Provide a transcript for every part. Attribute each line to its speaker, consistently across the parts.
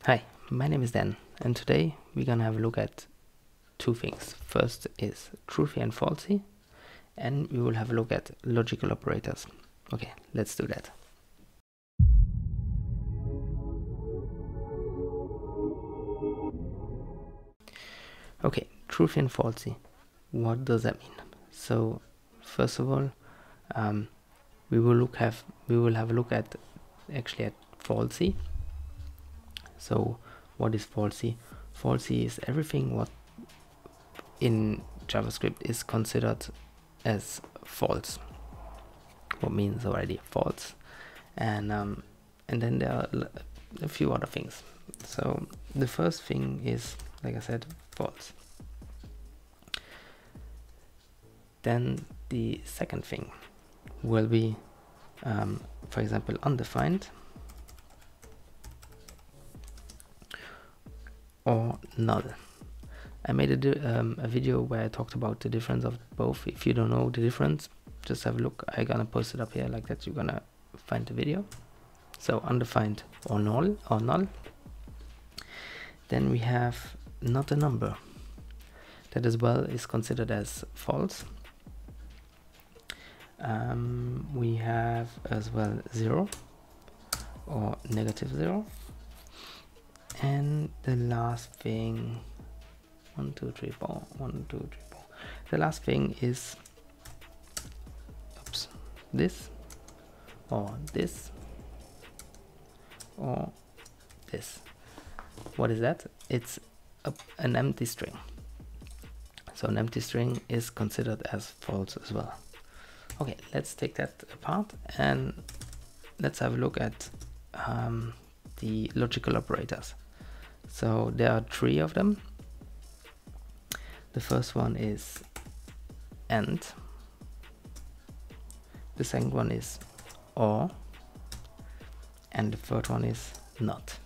Speaker 1: Hi, my name is Dan, and today we're gonna have a look at two things. First is truthy and falsy, and we will have a look at logical operators. Okay, let's do that. Okay, truthy and falsy. What does that mean? So, first of all, we will have a look at falsy. So, what is falsy? Falsy is everything what in JavaScript is considered as false. What means already false, and then there are a few other things. So the first thing is, like I said, false. Then the second thing will be, for example, undefined or null. I made a video where I talked about the difference of both. If you don't know the difference, just have a look. I'm gonna post it up here like that. You're gonna find the video. So undefined or null. Then we have not a number. That as well is considered as false. We have as well 0 or -0. And the last thing, 1, 2, 3, 4, 1, 2, 3, 4. The last thing is this or this or this. What is that? It's an empty string. So an empty string is considered as false as well. Okay, let's take that apart and let's have a look at the logical operators. So there are 3 of them. The first one is AND. The second one is OR. And the third one is NOT.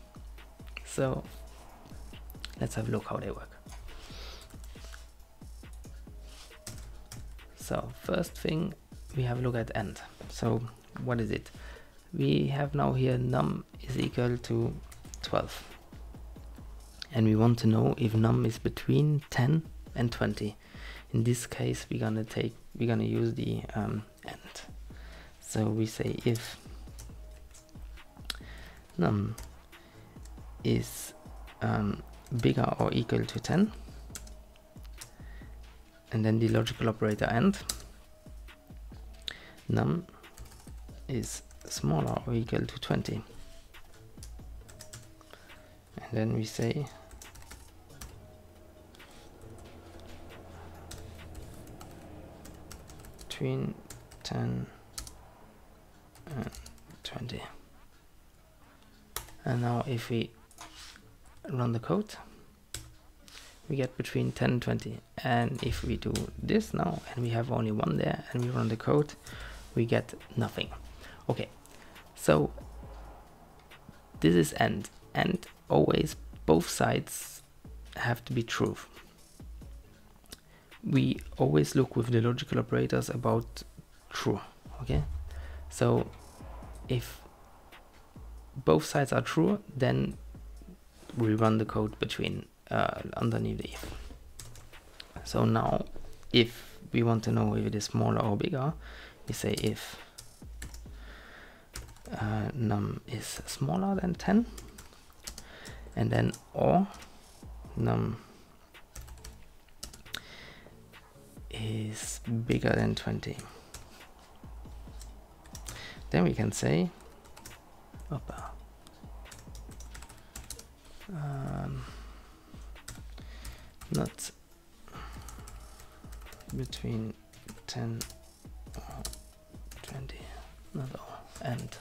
Speaker 1: So let's have a look how they work. So first thing, we have a look at AND. So what is it? We have now here num is equal to 12. And we want to know if num is between 10 and 20. In this case, we're gonna use the AND. So we say if num is bigger or equal to 10, and then the logical operator AND, num is smaller or equal to 20, and then we say between 10 and 20. And now if we run the code, we get between 10 and 20. And if we do this now and we have only 1 there and we run the code, we get nothing. Okay, so this is AND, and always both sides have to be true. We always look with the logical operators about true. Okay, so if both sides are true, then we run the code between underneath the if. So now if we want to know if it is smaller or bigger, we say if num is smaller than 10, and then or num is bigger than 20. Then we can say not between 10 or 20, not all, and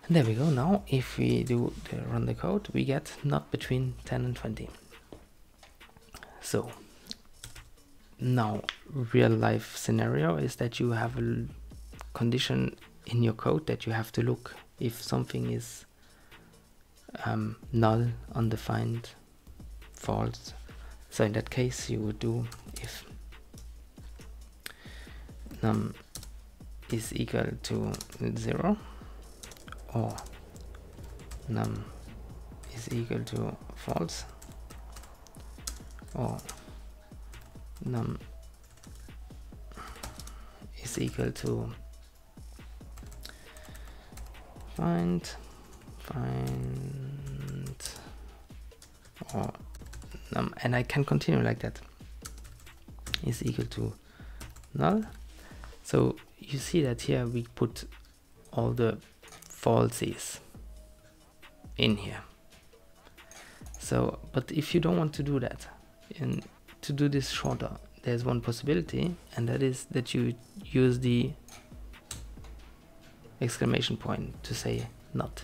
Speaker 1: there we go. Now if we run the code, we get not between 10 and 20. So now real life scenario is that you have a condition in your code that you have to look if something is null, undefined, false. So in that case you would do if num is equal to 0 or num is equal to false, or num is equal to find, or num, and I can continue like that, is equal to null. So you see that here we put all the falsies in here. So, but if you don't want to do that, and to do this shorter, there's one possibility, and that is that you use the exclamation point to say not.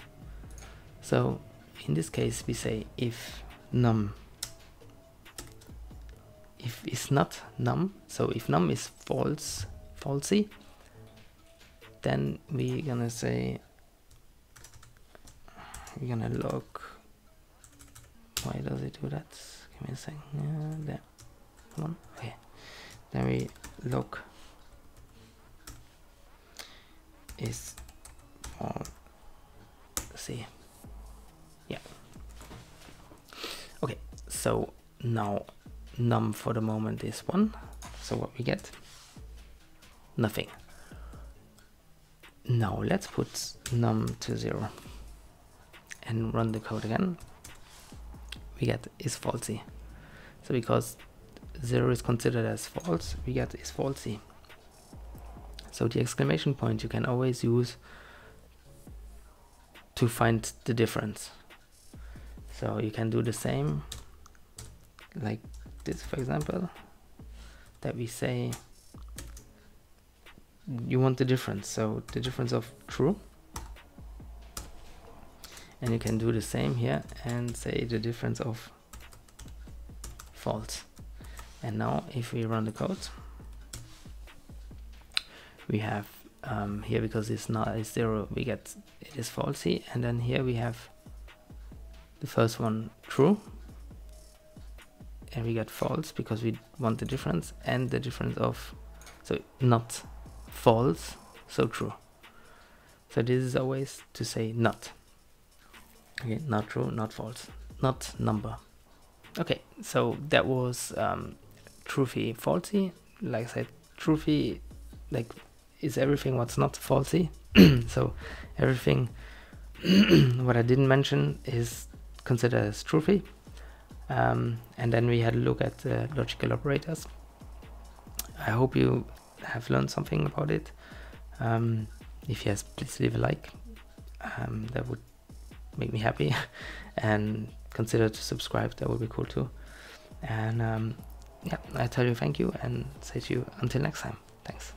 Speaker 1: So in this case we say if num, if is not num, so if num is false, falsy, then we're gonna say, we're gonna log, why does it do that? Give me a second. Yeah, there. Come on. Okay. Then we log is falsy. Yeah. Okay. So now num for the moment is 1. So what we get? Nothing. Now let's put num to 0 and run the code again. We get is falsy. So because 0 is considered as false, we get is falsy. So the exclamation point you can always use to find the difference. So you can do the same like this, for example, that we say you want the difference, so the difference of true, and you can do the same here and say the difference of false. And now if we run the code, we have here, because it's not is 0, we get it is falsy, and then here we have the first one true, and we get false because we want the difference, and the difference of, so not false, so true. So this is always to say not. Okay, not true, not false, not number. Okay, so that was truthy, falsy. Like I said, truthy, like, is everything what's not falsy. So everything what I didn't mention is considered as truthy. And then we had a look at logical operators. I hope you have learned something about it. If yes, please leave a like. That would make me happy. And consider to subscribe, that would be cool too. And yeah, I tell you thank you and say to you until next time. Thanks.